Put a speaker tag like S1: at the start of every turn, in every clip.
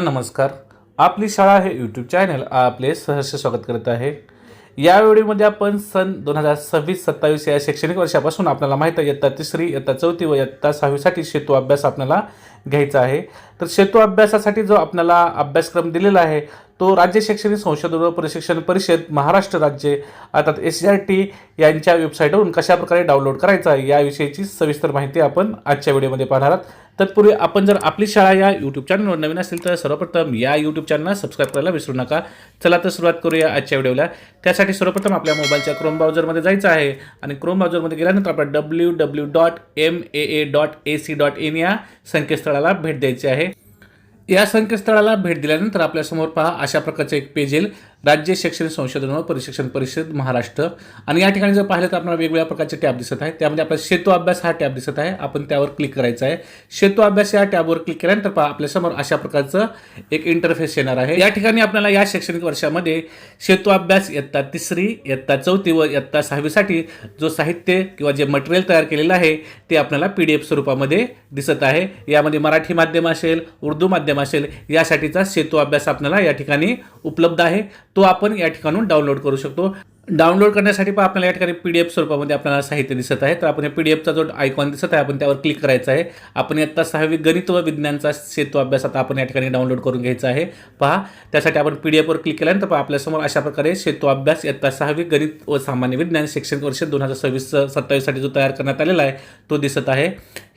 S1: नमस्कार. आपली शाळा हे यूट्यूब चॅनल आपले सहर्ष स्वागत करत आहे. या व्हिडिओमध्ये आपण सन 2026-27 या शैक्षणिक वर्षापासून आपल्याला माहिती आहे इयत्ता 3री, इयत्ता 4थी व इयत्ता 6वीसाठी सेतू अभ्यास आपल्याला घ्यायचा आहे. तर सेतू अभ्यासासाठी जो आपल्याला अभ्यासक्रम दिलेला आहे तो राज्य शैक्षणिक संशोधन व प्रशिक्षण परिषद महाराष्ट्र राज्य अर्थात SRT यांच्या वेबसाईटवरून कशाप्रकारे डाउनलोड करायचा याविषयीची सविस्तर माहिती आपण आजच्या व्हिडिओमध्ये पाहणार आहोत. तत्पूर्वी आपण जर आपली शाळा या यूट्यूब चॅनलवर नवीन असेल तर सर्वप्रथम या यूट्यूब चॅनलला सबस्क्राईब करायला विसरू नका. चला तर सुरुवात करूया आजच्या व्हिडिओला. त्यासाठी सर्वप्रथम आपल्या मोबाईलच्या क्रोम ब्राउझरमध्ये जायचं आहे आणि क्रोम ब्राउझरमध्ये गेल्यानंतर आपण www.maa.ac.in या संकेतस्थळाला भेट द्यायची आहे. या संकेतस्थळाला भेट दिल्यानंतर आपल्यासमोर पहा अशा प्रकारचे एक पेज येईल, राज्य शैक्षणिक संशोधन व प्रशिक्षण परिषद महाराष्ट्र. आणि या ठिकाणी जर पाहिलं तर आपल्याला वेगवेगळ्या प्रकारचे टॅब दिसत आहे. त्यामध्ये आपला सेतू अभ्यास हा टॅब दिसत आहे. आपण त्यावर क्लिक करायचं आहे. सेतू अभ्यास या टॅबवर क्लिक केल्यानंतर पहा आपल्यासमोर अशा प्रकारचं एक इंटरफेस येणार आहे. या ठिकाणी आपल्याला या शैक्षणिक वर्षामध्ये सेतू अभ्यास इयत्ता 3री, इयत्ता 4थी व इयत्ता 6वीसाठी जो साहित्य किंवा जे मटेरियल तयार केलेलं आहे ते आपल्याला PDF स्वरूपामध्ये दिसत आहे. यामध्ये मराठी माध्यम असेल, उर्दू माध्यम असेल यासाठीचा सेतू अभ्यास आपल्याला या ठिकाणी उपलब्ध आहे. तो आपण या ठिकाणून डाउनलोड करू शकतो. डाउनलोड करण्यासाठी पण आपल्याला या ठिकाणी PDF स्वरूपामध्ये आपल्याला साहित्य दिसत आहे. तर आपण या PDFचा जो आयकॉन दिसत आहे आपण त्यावर क्लिक करायचं आहे. आपण इयत्ता 6वी गणित व विज्ञानचा सेतू अभ्यास आता आपण या ठिकाणी डाउनलोड करून घ्यायचा आहे. पहा त्यासाठी आपण PDFवर क्लिक केल्यानंतर पहा आपल्यासमोर अशा प्रकारे सेतू अभ्यास इयत्ता 6वी गणित व सामान्य विज्ञान शैक्षणिक वर्ष 2026-27 साठी जो तयार करण्यात आलेला आहे तो दिसत आहे.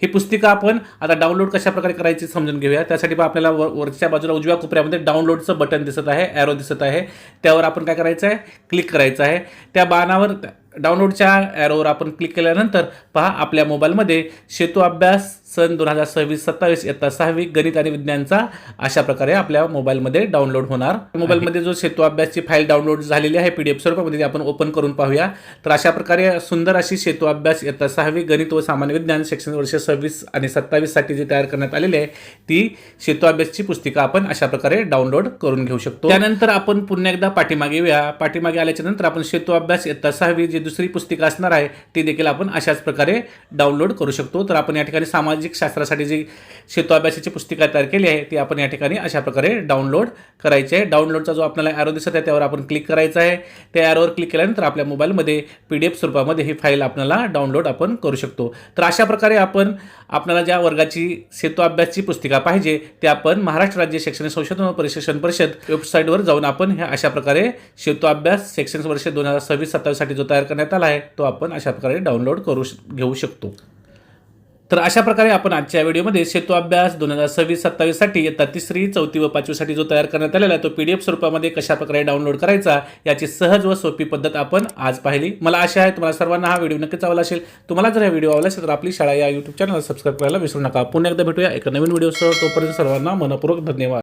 S1: ही पुस्तिका आपण आता डाउनलोड कशा प्रकारे करायची समजून घेऊया. त्यासाठी पहा आपल्याला वरच्या बाजूला उजव्या कोपऱ्यामध्ये डाउनलोडचं बटन दिसत आहे, ॲरो दिसत आहे. त्यावर आपण काय करायचं आहे, क्लिक करायचं आहे. त्या बाणावर डाउनलोडच्या ॲरोवर आपण क्लिक केल्यानंतर पहा आपल्या मोबाईलमध्ये सेतू अभ्यास सन 2026-27 इयत्ता 6वी गणित आणि विज्ञानचा अशा प्रकारे आपल्या मोबाईलमध्ये डाउनलोड होणार. मोबाईलमध्ये जो सेतू अभ्यासची फाईल डाउनलोड झालेली आहे PDF स्वरूपामध्ये आपण ओपन करून पाहूया. तर अशा प्रकारे सुंदर अशी सेतू अभ्यास इयत्ता 6वी गणित व सामान्य विज्ञान शैक्षणिक वर्ष 26 आणि 27 साठी जी तयार करण्यात आलेली आहे ती सेतू अभ्यासची पुस्तिका आपण अशा प्रकारे डाउनलोड करून घेऊ शकतो. त्यानंतर आपण पुन्हा एकदा पाठीमागे येऊया. पाठीमागे आल्याच्या नंतर आपण सेतू अभ्यास इयत्ता 6वी जी दुसरी पुस्तिका असणार आहे ती देखील आपण अशाच प्रकारे डाउनलोड करू शकतो. तर आपण या ठिकाणी सामाजिक शास्त्रासाठी जी सेतू अभ्यासाची पुस्तिका तयार केली आहे ती आपण या ठिकाणी अशा प्रकारे डाउनलोड करायची आहे. डाउनलोडचा जो आपल्याला ॲरो दिसत आहे त्यावर आपण क्लिक करायचं आहे. त्या ॲरोवर क्लिक केल्यानंतर आपल्या मोबाईलमध्ये PDF स्वरूपामध्ये ही फाईल आपल्याला डाउनलोड आपण करू शकतो. तर अशा प्रकारे आपण आपल्याला ज्या वर्गाची सेतू अभ्यासची पुस्तिका पाहिजे ते आपण महाराष्ट्र राज्य शैक्षणिक संशोधन व प्रशिक्षण परिषद वेबसाईटवर जाऊन आपण ह्या अशा प्रकारे सेतू अभ्यास शैक्षणिक वर्ष 2026-27 साठी जो तयार करण्यात आला आहे तो आपण अशा प्रकारे डाउनलोड घेऊ शकतो. तर अशा प्रकारे आपण आजच्या व्हिडिओमध्ये सेतू अभ्यास 2026-27 साठी इयत्ता 3री, 4थी व 5वी साठी जो तयार करण्यात आलेला आहे तो PDF स्वरूपामध्ये कशा प्रकारे डाउनलोड करायचा याची सहज व सोपी पद्धत आपण आज पाहिली. मला आशा आहे तुम्हाला सर्वांना हा व्हिडिओ नक्कीच आवडला असेल. तुम्हाला जर हा व्हिडिओ आवडला असेल तर आपली शाळा या यूट्यूब चॅनलला सबस्क्राईब करायला विसरू नका. पुन्हा एकदा भेटूया एका नवीन व्हिडिओसह. तोपर्यंत सर्वांना मनपूर्वक धन्यवाद.